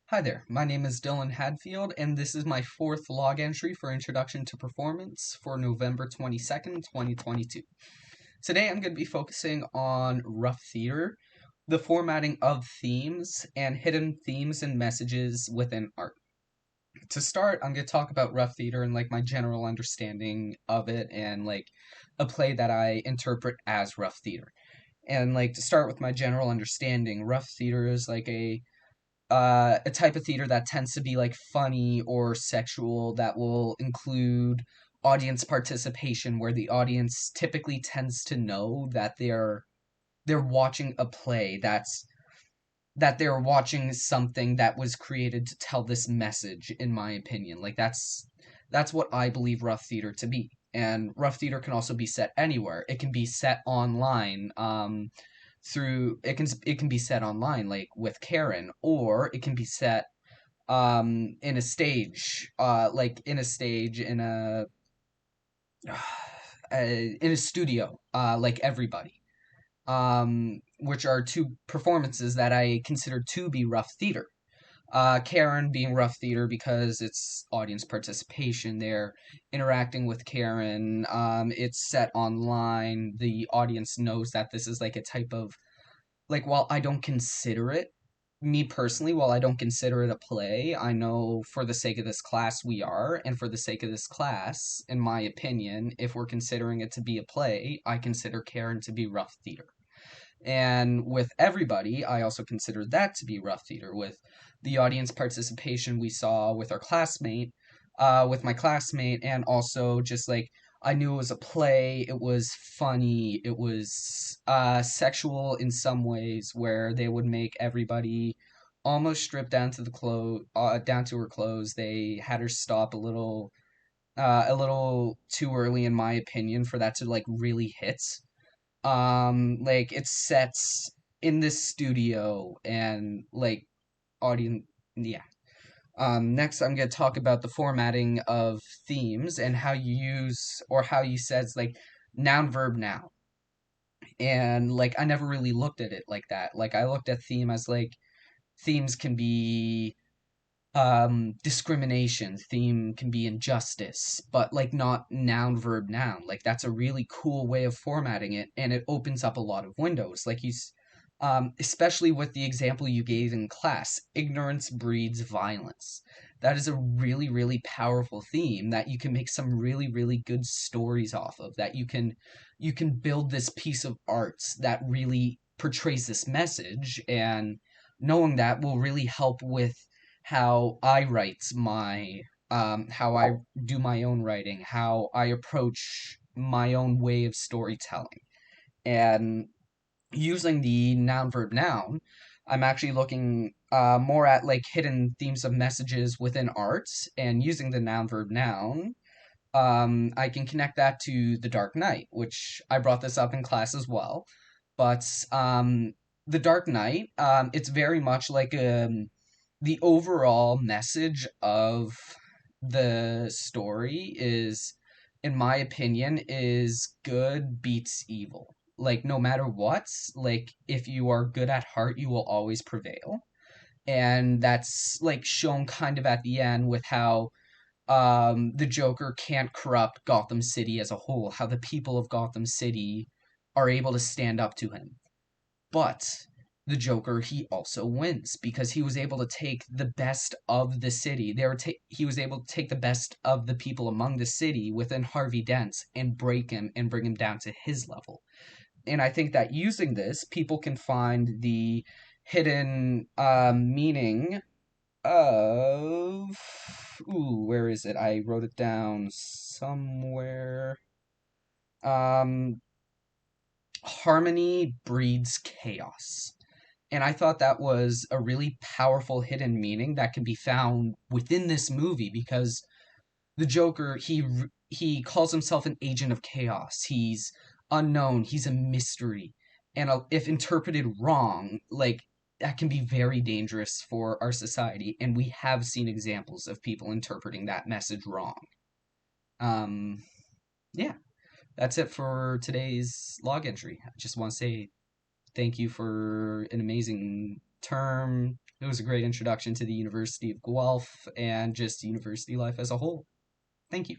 Hi there, my name is Dylan Hadfield, and this is my fourth log entry for Introduction to Performance for November 22nd, 2022. Today I'm going to be focusing on rough theater, the formatting of themes, and hidden themes and messages within art. To start, I'm going to talk about rough theater and my general understanding of it and a play that I interpret as rough theater. And to start with my general understanding, rough theater is a type of theater that tends to be funny or sexual that will include audience participation where the audience typically tends to know that they're watching a play that they're watching something that was created to tell this message, in my opinion. That's what I believe rough theater to be. And rough theater can also be set anywhere. It can be set online, through it can be set online with Karen, or it can be set in a stage, in a studio, like everybody, which are two performances that I consider to be rough theater. Karen being rough theater because it's audience participation. They're interacting with Karen. It's set online. The audience knows that this is a type of while I don't consider it, me personally, while I don't consider it a play, I know for the sake of this class we are, and for the sake of this class, in my opinion, if we're considering it to be a play, I consider Karen to be rough theater. And with everybody, I also consider that to be rough theater, with the audience participation we saw with our classmate, with my classmate, and also just I knew it was a play, it was funny, it was sexual in some ways, where they would make everybody almost strip down to down to her clothes. They had her stop a little too early, in my opinion, for that to really hit. It's sets in this studio and audience, yeah. Next, I'm going to talk about the formatting of themes and how you use or how you says noun, verb, noun. And I never really looked at it like that. I looked at theme as themes can be discrimination, theme can be injustice, but not noun, verb, noun. That's a really cool way of formatting it, and it opens up a lot of windows. Especially with the example you gave in class, ignorance breeds violence. That is a really, really powerful theme that you can make some really, really good stories off of. That you can build this piece of art that really portrays this message, and knowing that will really help with how I do my own writing, how I approach my own way of storytelling. And using the noun verb noun, I'm actually looking more at hidden themes of messages within arts, and using the noun verb noun, I can connect that to The Dark Knight, which I brought this up in class as well. But The Dark Knight, it's very much the overall message of the story is, in my opinion, is good beats evil. No matter what, if you are good at heart, you will always prevail. And that's shown kind of at the end with how the Joker can't corrupt Gotham City as a whole, how the people of Gotham City are able to stand up to him. But the Joker, he also wins because he was able to take the best of the city. He was able to take the best of the people among the city within Harvey Dent and break him and bring him down to his level. And I think that using this, people can find the hidden meaning of. Ooh, where is it? I wrote it down somewhere. Um, Harmony breeds chaos. And I thought that was a really powerful hidden meaning that can be found within this movie because the Joker, he calls himself an agent of chaos. He's unknown, he's a mystery. And if interpreted wrong, that can be very dangerous for our society, and we have seen examples of people interpreting that message wrong. Um yeah, that's it for today's log entry. I just want to say thank you for an amazing term. It was a great introduction to the University of Guelph and just university life as a whole. Thank you.